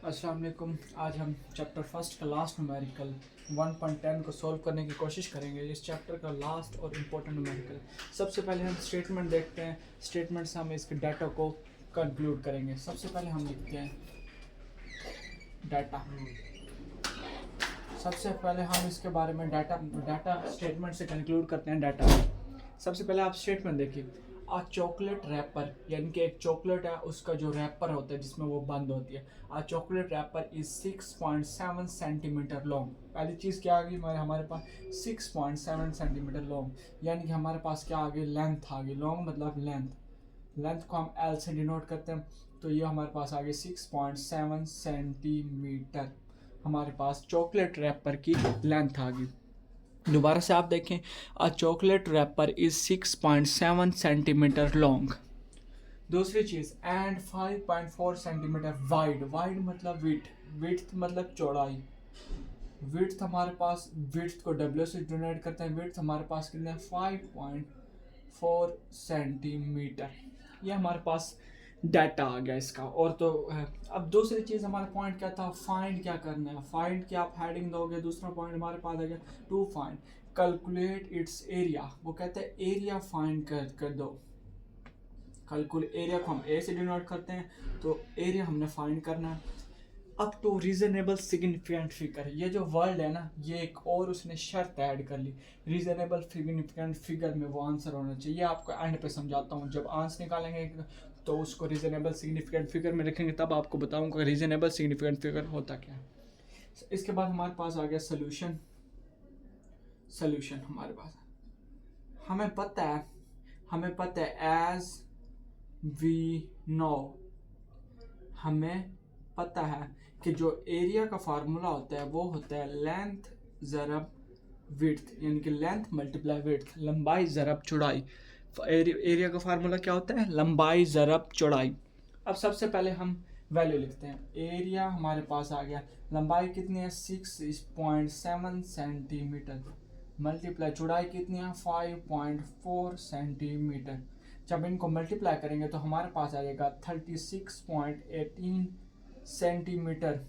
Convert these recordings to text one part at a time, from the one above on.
अस्सलाम वालेकुम। आज हम चैप्टर फर्स्ट का लास्ट न्यूमेरिकल 1.10 को सॉल्व करने की कोशिश करेंगे। इस चैप्टर का लास्ट और इम्पोर्टेंट न्यूमेरिकल। सबसे पहले हम स्टेटमेंट देखते हैं। स्टेटमेंट से हम इसके डाटा को कंक्लूड करेंगे। सबसे पहले हम लिखते हैं डाटा। सबसे पहले हम इसके बारे में डाटा स्टेटमेंट से कंक्लूड करते हैं डाटा। सबसे पहले आप स्टेटमेंट देखिए। आ चॉकलेट रैपर, यानी कि एक चॉकलेट है, उसका जो रैपर होता है जिसमें वो बंद होती है। A chocolate wrapper is 6.7 centimetre long. पहली चीज़ क्या आ गई हमारे पास 6.7 सेंटीमीटर लॉन्ग, यानी कि हमारे पास क्या आ गई, लेंथ आ गई। लॉन्ग मतलब लेंथ को हम एल से डिनोट करते हैं, तो ये हमारे पास आ गई 6.7 सेंटीमीटर। हमारे पास चॉकलेट रैपर की लेंथ आ गई। दोबारा से आप देखें, a chocolate wrapper is 6.7 centimetre long. दूसरी चीज़, एंड 5.4 सेंटीमीटर वाइड मतलब विड्थ मतलब चौड़ाई। विड्थ हमारे पास, विड्थ को डब्ल्यू से डिनोट करते हैं। विड्थ हमारे पास कितने 5.4 सेंटीमीटर। ये हमारे पास डाटा आ गया इसका। और तो अब दूसरी चीज़ हमारा पॉइंट क्या था, फाइंड क्या करना है। फाइंड की आप हेडिंग दोगे, दूसरा पॉइंट हमारे पास आ गया to find calculate its area. वो कहते हैं एरिया फाइंड कर दो। कैलकुलेट एरिया को हम ए से डिनोट करते हैं, तो एरिया हमने फाइंड करना है। Up to reasonable significant figure, ये जो वर्ड है ना, ये एक और उसने शर्त ऐड कर ली। रीजनेबल सिग्निफिकेंट फिगर में वो आंसर होना चाहिए। आपको एंड पे समझाता हूँ। जब आंसर निकालेंगे तो उसको रीजनेबल सिग्निफिकेंट फिगर में रखेंगे, तब आपको बताऊंगा रीजनेबल सिग्निफिकेंट फिगर होता क्या है। इसके बाद हमारे पास आ गया सोल्यूशन। हमारे पास हमें पता है एज वी नो, हमें पता है कि जो एरिया का फार्मूला होता है वो होता है लेंथ ज़रब विड्थ, यानी कि लेंथ मल्टीप्लाई विड्थ, लंबाई ज़रब चौड़ाई। एरिया का फार्मूला क्या होता है, लंबाई ज़रब चौड़ाई। अब सबसे पहले हम वैल्यू लिखते हैं। एरिया हमारे पास आ गया, लंबाई कितनी है 6.7 सेंटीमीटर, मल्टीप्लाई चौड़ाई कितनी है 5.4 सेंटीमीटर। जब इनको मल्टीप्लाई करेंगे तो हमारे पास आ जाएगा 36.18 सेंटीमीटर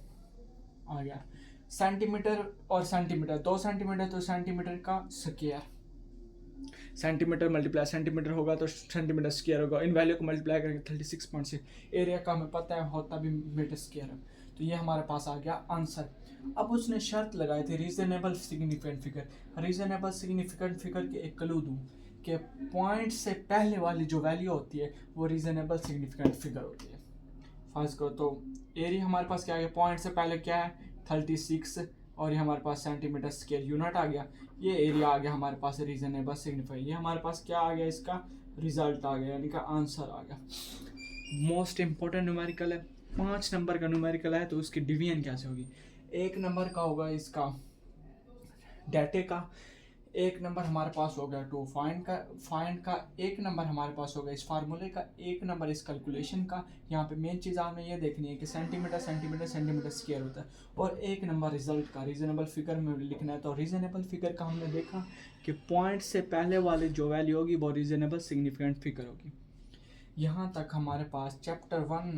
आ गया। सेंटीमीटर और सेंटीमीटर, 2 सेंटीमीटर तो सेंटीमीटर का स्क्वायर, सेंटीमीटर मल्टीप्लाई सेंटीमीटर होगा तो सेंटीमीटर स्क्वायर होगा। इन वैल्यू को मल्टीप्लाई करेंगे 36.6। एरिया का हमें पता है होता भी मीटर स्क्वायर है, तो ये हमारे पास आ गया आंसर। अब उसने शर्त लगाई थी reasonable significant figure. Reasonable significant figure के एक क्लू दूँ कि पॉइंट से पहले वाली जो वैल्यू होती है वो रीजनेबल सिग्निफिकेंट फिगर होती है। फर्ज करो तो एरिया हमारे पास क्या आ गया, पॉइंट से पहले क्या है 36, और ये हमारे पास सेंटीमीटर स्क्वायर यूनिट आ गया। ये एरिया आ गया हमारे पास रीजनेबल सिग्निफाई। ये हमारे पास क्या आ गया, इसका रिजल्ट आ गया, यानी कि आंसर आ गया। मोस्ट इंपॉर्टेंट न्यूमेरिकल है, 5 नंबर का न्यूमेरिकल है, तो उसकी डिवीजन कैसे होगी। 1 नंबर का होगा इसका डाटे का, 1 नंबर हमारे पास हो गया टू फाइंड का 1 नंबर हमारे पास हो गया इस फार्मूले का, 1 नंबर इस कैलकुलेशन का। यहाँ पे मेन चीज़ आपने ये देखनी है कि सेंटीमीटर स्क्वायर होता है, और 1 नंबर रिजल्ट का रीजनेबल फिगर में लिखना है। तो रीजनेबल फिगर का हमने देखा कि पॉइंट से पहले वाली जो वैल्यू होगी वो रीजनेबल सिग्निफिकेंट फिगर होगी। यहाँ तक हमारे पास चैप्टर 1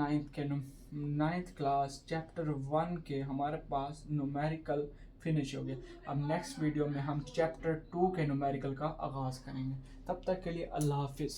9th क्लास चैप्टर 1 के हमारे पास न्यूमेरिकल फिनिश हो गया। अब नेक्स्ट वीडियो में हम चैप्टर 2 के न्यूमेरिकल का आगाज़ करेंगे। तब तक के लिए अल्लाह हाफिज़।